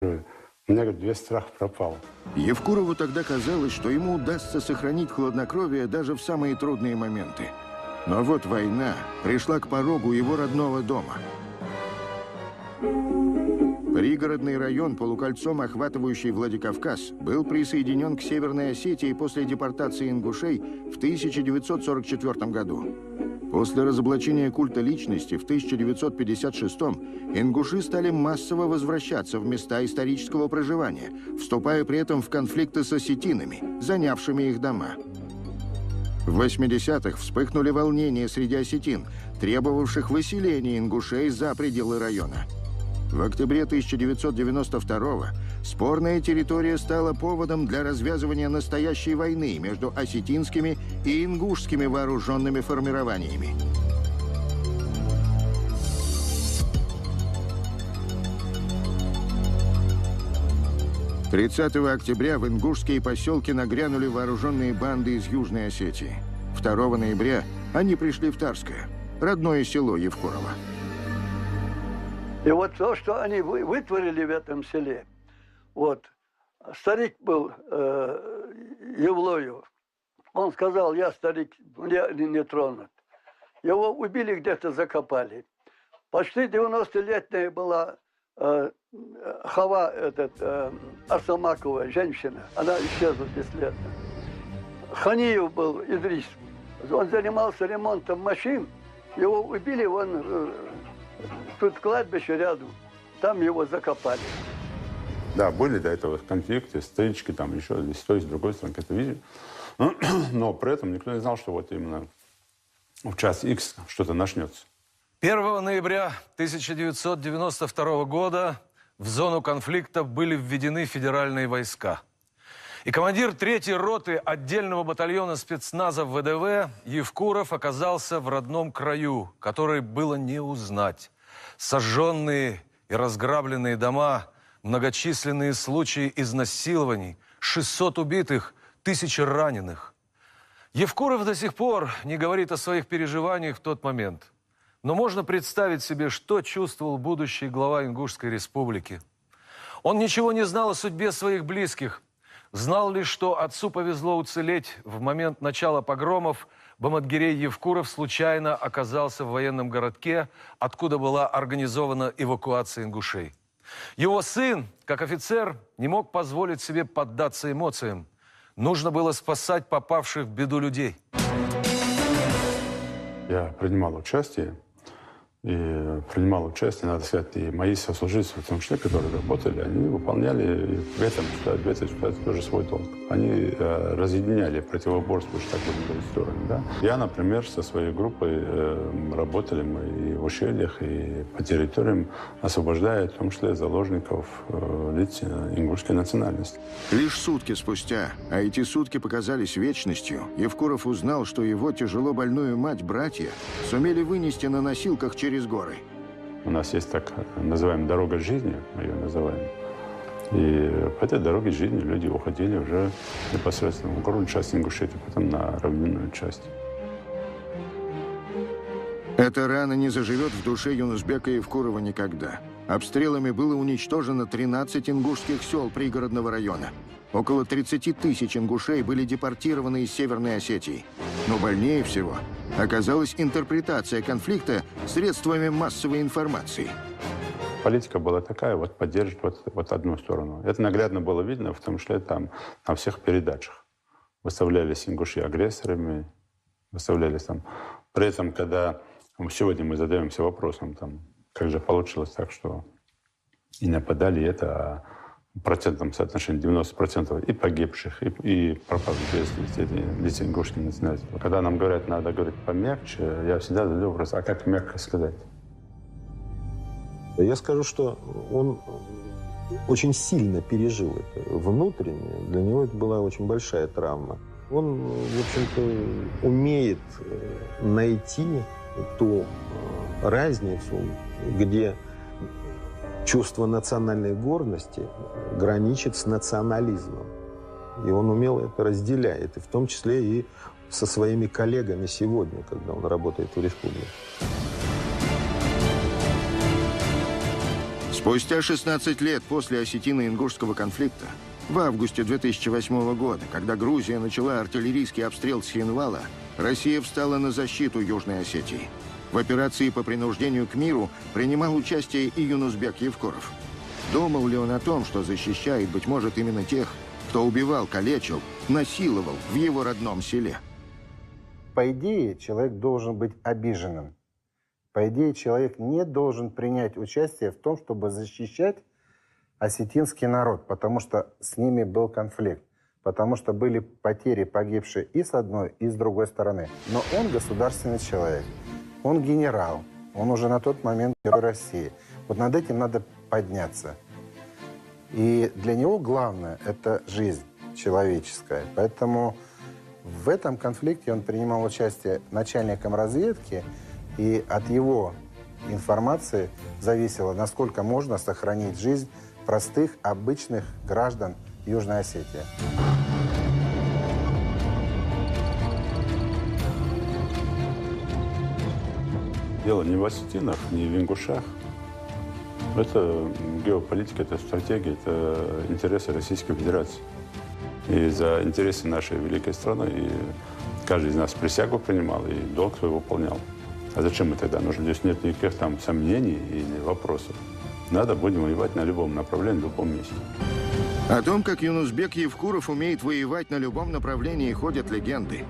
У меня, говорит, весь страх пропал. Евкурову тогда казалось, что ему удастся сохранить хладнокровие даже в самые трудные моменты. Но вот война пришла к порогу его родного дома. Пригородный район, полукольцом охватывающий Владикавказ, был присоединен к Северной Осетии после депортации ингушей в 1944 году. После разоблачения культа личности в 1956-м ингуши стали массово возвращаться в места исторического проживания, вступая при этом в конфликты с осетинами, занявшими их дома. В 80-х вспыхнули волнения среди осетин, требовавших выселения ингушей за пределы района. В октябре 1992-го спорная территория стала поводом для развязывания настоящей войны между осетинскими и ингушскими вооруженными формированиями. – 30 октября в ингушские поселки нагрянули вооруженные банды из Южной Осетии. 2 ноября они пришли в Тарское, родное село Евкурова. И вот то, что они вытворили в этом селе, вот, старик был Евлоев, он сказал, я старик, я не тронут. Его убили, где-то закопали. Почти 90-летняя была Хава, Арсамакова, женщина, она исчезла бесследно. Ханиев был Идрис, он занимался ремонтом машин, его убили, он... Тут кладбище рядом, там его закопали. Да, были до этого конфликты, стычки, там еще с той, с другой стороны, как-то видели. Но при этом никто не знал, что вот именно в час X что-то начнется. 1 ноября 1992 года в зону конфликта были введены федеральные войска. И командир 3-й роты отдельного батальона спецназа ВДВ Евкуров оказался в родном краю, который было не узнать. Сожженные и разграбленные дома, многочисленные случаи изнасилований, 600 убитых, 1000 раненых. Евкуров до сих пор не говорит о своих переживаниях в тот момент. Но можно представить себе, что чувствовал будущий глава Ингушской республики. Он ничего не знал о судьбе своих близких. Знал лишь, что отцу повезло уцелеть. В момент начала погромов Баматгирей Евкуров случайно оказался в военном городке, откуда была организована эвакуация ингушей. Его сын, как офицер, не мог позволить себе поддаться эмоциям. Нужно было спасать попавших в беду людей. Я принимал участие. И принимал участие, надо сказать, и мои сослуживцы, в том числе, которые работали, они выполняли в этом ситуации тоже свой долг. Они разъединяли противоборствующие, так будем говорить, стороны. Да? Я, например, со своей группой работали мы и в ущельях, и по территориям, освобождая, в том числе, заложников лиц ингушской национальности. Лишь сутки спустя, а эти сутки показались вечностью, Евкуров узнал, что его тяжело больную мать-братья сумели вынести на носилках через горы. У нас есть так называемая дорога жизни, мы ее называем. И по этой дороге жизни люди уходили уже непосредственно в горную часть Ингушетии, потом на равнинную часть. Эта рана не заживет в душе Юнусбека Евкурова никогда. Обстрелами было уничтожено 13 ингушских сел пригородного района. Около 30 тысяч ингушей были депортированы из Северной Осетии. Но больнее всего оказалась интерпретация конфликта средствами массовой информации. Политика была такая, вот поддерживать вот одну сторону. Это наглядно было видно, в том числе там на всех передачах. Выставлялись ингуши агрессорами, выставлялись там. При этом, когда сегодня мы задаемся вопросом, там, как же получилось так, что и нападали это, в процентном соотношении 90% и погибших, и пропавших без вести детей ингушской национальности. Когда нам говорят, надо говорить помягче, я всегда задаю вопрос, а как мягко сказать? Я скажу, что он очень сильно пережил это внутренне. Для него это была очень большая травма. Он, в общем-то, умеет найти ту разницу, где чувство национальной гордости граничит с национализмом. И он умело это разделяет, и в том числе и со своими коллегами сегодня, когда он работает в республике. Спустя 16 лет после осетино-ингушского конфликта, в августе 2008 года, когда Грузия начала артиллерийский обстрел Цхинвала, Россия встала на защиту Южной Осетии. В операции по принуждению к миру принимал участие и Юнусбек Евкуров. Думал ли он о том, что защищает, быть может, именно тех, кто убивал, калечил, насиловал в его родном селе? По идее, человек должен быть обиженным. По идее, человек не должен принять участие в том, чтобы защищать осетинский народ, потому что с ними был конфликт, потому что были потери, погибшие и с одной, и с другой стороны. Но он государственный человек, он генерал, он уже на тот момент герой России. Вот над этим надо подняться. И для него главное – это жизнь человеческая. Поэтому в этом конфликте он принимал участие начальником разведки, и от его информации зависело, насколько можно сохранить жизнь простых, обычных граждан Южной Осетии. Дело не в осетинах, не в ингушах. Это геополитика, это стратегия, это интересы Российской Федерации. И за интересы нашей великой страны и каждый из нас присягу принимал и долг свой выполнял. А зачем мы тогда нужны? Здесь нет никаких там сомнений или вопросов. Надо, будем воевать на любом направлении, в любом месте. О том, как Юнусбек Евкуров умеет воевать на любом направлении, ходят легенды.